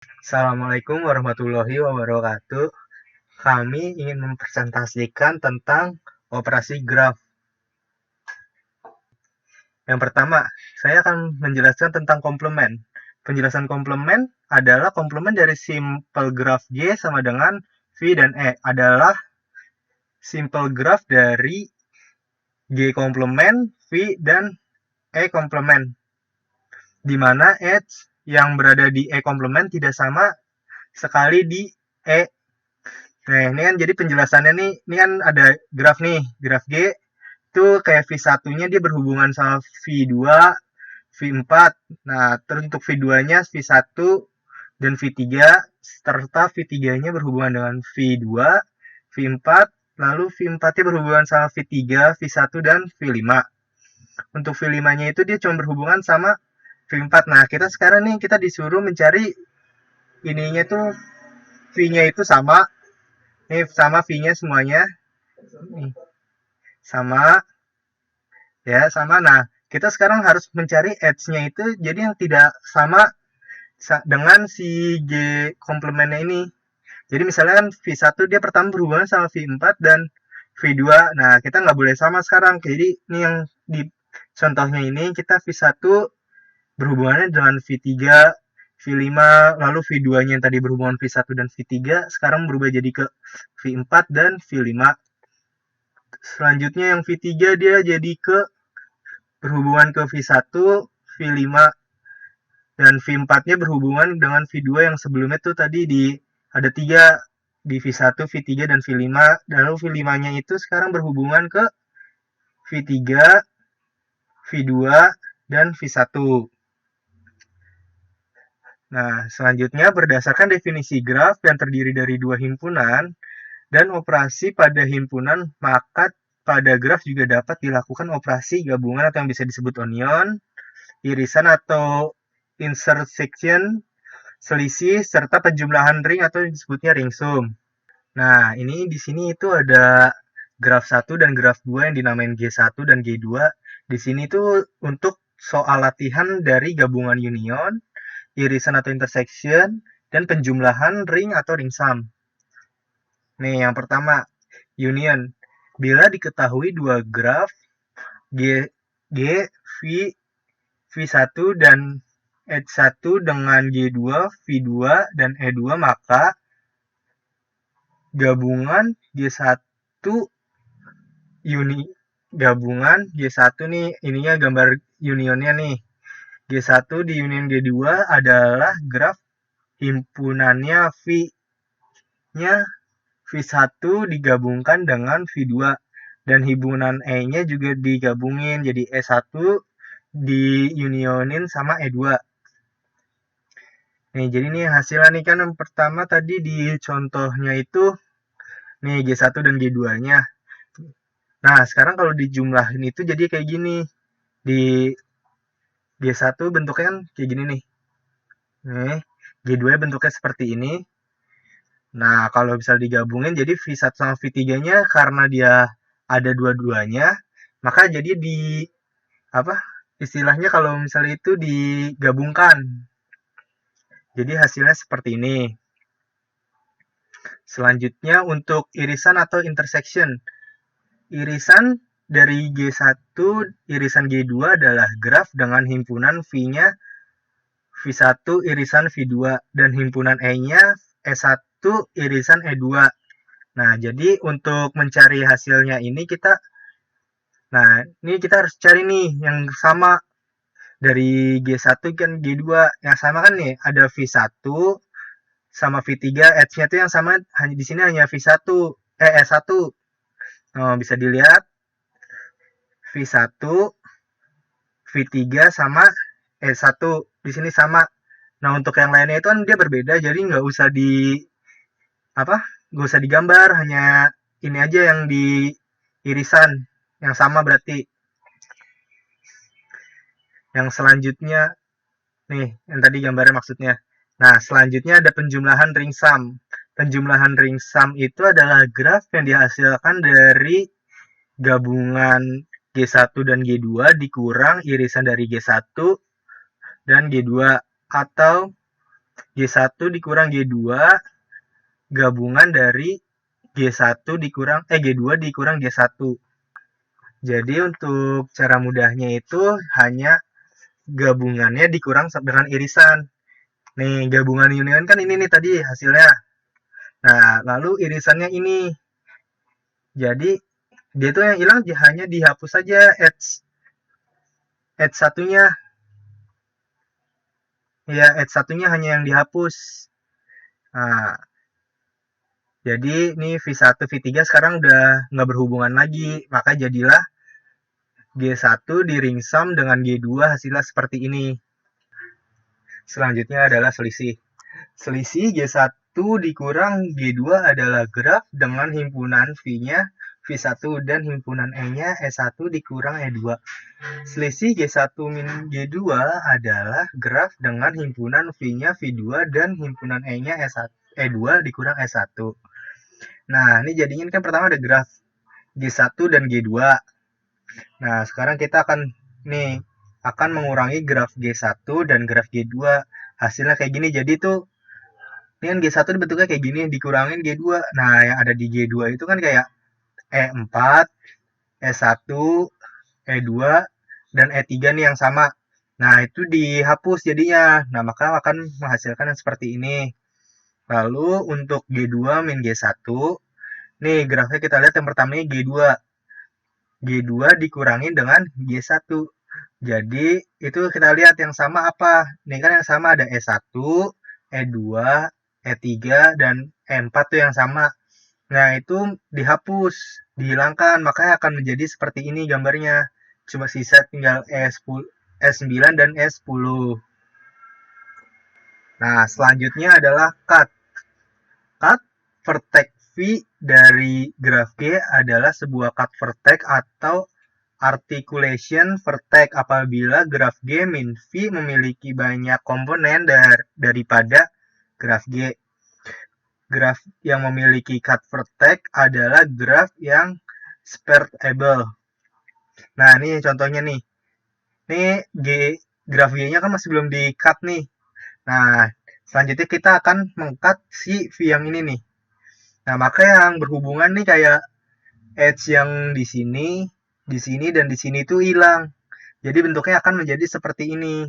Assalamualaikum warahmatullahi wabarakatuh. Kami ingin mempresentasikan tentang operasi graf. Yang pertama, saya akan menjelaskan tentang komplement. Penjelasan komplement adalah komplement dari simple graf G sama dengan V dan E adalah simple graf dari G komplement, V dan E komplement. Di mana H yang berada di E komplement tidak sama sekali di E. Nah, ini kan jadi penjelasannya nih, ini kan ada graf nih, graf G itu kayak V1-nya dia berhubungan sama V2, V4. Nah, terus untuk V2-nya V1 dan V3 serta V3-nya berhubungan dengan V2, V4, lalu V4-nya berhubungan sama V3, V1 dan V5. Untuk V5-nya itu dia cuma berhubungan sama V4. Nah, kita sekarang nih kita disuruh mencari ininya tuh V-nya itu sama. Nih sama V-nya semuanya. Nih, sama ya sama. Nah, kita sekarang harus mencari edge-nya itu jadi yang tidak sama dengan si G komplementnya ini. Jadi misalnya kan V1 dia pertama berhubungan sama V4 dan V2. Nah, kita nggak boleh sama sekarang. Jadi ini yang di contohnya ini kita V1 berhubungannya dengan V3, V5, lalu V2-nya yang tadi berhubungan V1 dan V3 sekarang berubah jadi ke V4 dan V5. Selanjutnya yang V3 dia jadi ke berhubungan ke V1, V5, dan V4-nya berhubungan dengan V2 yang sebelumnya tuh tadi di ada 3 di V1, V3, dan V5. Lalu V5-nya itu sekarang berhubungan ke V3, V2, dan V1. Nah, selanjutnya berdasarkan definisi graf yang terdiri dari dua himpunan dan operasi pada himpunan, maka pada graf juga dapat dilakukan operasi gabungan atau yang bisa disebut onion, irisan atau intersection, selisih, serta penjumlahan ring atau disebutnya ring sum. Nah, ini di sini itu ada graf 1 dan graf 2 yang dinamain G1 dan G2. Di sini tuh untuk soal latihan dari gabungan union, irisan atau intersection, dan penjumlahan ring atau ring sum. Nih, yang pertama, union. Bila diketahui dua graf G, G, V, V1 dan H1 dengan G2, V2, dan E2, maka gabungan G1 uni gabungan G1 nih, ininya gambar unionnya nih. G1 di union G2 adalah graf himpunannya V-nya V1 digabungkan dengan V2 dan himpunan E-nya juga digabungin jadi E1 diunionin sama E2. Nih, jadi nih hasilnya nih kan yang pertama tadi di contohnya itu nih G1 dan G2-nya. Nah, sekarang kalau dijumlahin itu jadi kayak gini. Di G1 bentuknya kan kayak gini nih. Nih, G2 bentuknya seperti ini. Nah, kalau bisa digabungin jadi V1 sama V3-nya karena dia ada dua-duanya, maka jadi di apa? Istilahnya kalau misalnya itu digabungkan. Jadi hasilnya seperti ini. Selanjutnya untuk irisan atau intersection. Irisan dari G1, irisan G2 adalah graf dengan himpunan V-nya V1 irisan V2 dan himpunan E-nya E1 irisan E2. Nah, jadi untuk mencari hasilnya ini kita harus cari nih yang sama dari G1 kan G2. Yang sama kan nih ada V1 sama V3, edge-nya tuh yang sama hanya di sini hanya V1 E1. Nah, bisa dilihat V1, V3 sama E1 di sini sama. Nah, untuk yang lainnya itu kan dia berbeda, jadi nggak usah apa? Nggak usah digambar, hanya ini aja yang di irisan yang sama berarti. Yang selanjutnya nih, yang tadi gambarnya maksudnya. Nah, selanjutnya ada penjumlahan ring sum. Penjumlahan ring sum itu adalah graf yang dihasilkan dari gabungan G1 dan G2 dikurang irisan dari G1 dan G2 atau G1 dikurang G2 gabungan dari G1 dikurang G2 dikurang G1. Jadi untuk cara mudahnya itu hanya gabungannya dikurang dengan irisan. Nih, gabungan union kan ini nih tadi hasilnya. Nah, lalu irisannya ini. Jadi dia tuh yang hilang hanya dihapus saja edge satunya. Ya, edge satunya hanya yang dihapus. Nah, jadi ini V1, V3 sekarang udah nggak berhubungan lagi. Maka jadilah G1 di ring sum dengan G2 hasilnya seperti ini. Selanjutnya adalah selisih. Selisih G1 dikurang G2 adalah graf dengan himpunan V-nya V1 dan himpunan E-nya E1 dikurang E2. Selisih G1 min G2 adalah graf dengan himpunan V-nya V2 dan himpunan E-nya E2 dikurang E1. Nah, ini jadinya kan pertama ada graf G1 dan G2. Nah, sekarang kita akan mengurangi graf G1 dan graf G2. Hasilnya kayak gini. Jadi tuh ini kan G1 bentuknya kayak gini, dikurangin G2. Nah, yang ada di G2 itu kan kayak E4, E1, E2, dan E3 nih yang sama. Nah, itu dihapus jadinya. Nah, maka akan menghasilkan yang seperti ini. Lalu untuk G2 min G1, nih grafnya kita lihat yang pertamanya G2. G2 dikurangi dengan G1. Jadi, itu kita lihat yang sama apa? Ini kan yang sama ada E1, E2, E3, dan E4 tuh yang sama. Nah, itu dihapus, dihilangkan, makanya akan menjadi seperti ini gambarnya. Cuma sisa tinggal E9 dan E10. Nah, selanjutnya adalah cut. Cut vertex V dari graf G adalah sebuah cut vertex atau articulation vertex apabila graf G min V memiliki banyak komponen daripada graf G. Graf yang memiliki cut vertex adalah graf yang spreadable. Nah, ini contohnya nih. Ini graf G-nya kan masih belum di-cut nih. Nah, selanjutnya kita akan meng-cut si V yang ini nih. Nah, maka yang berhubungan nih kayak edge yang di sini, dan di sini itu hilang. Jadi bentuknya akan menjadi seperti ini.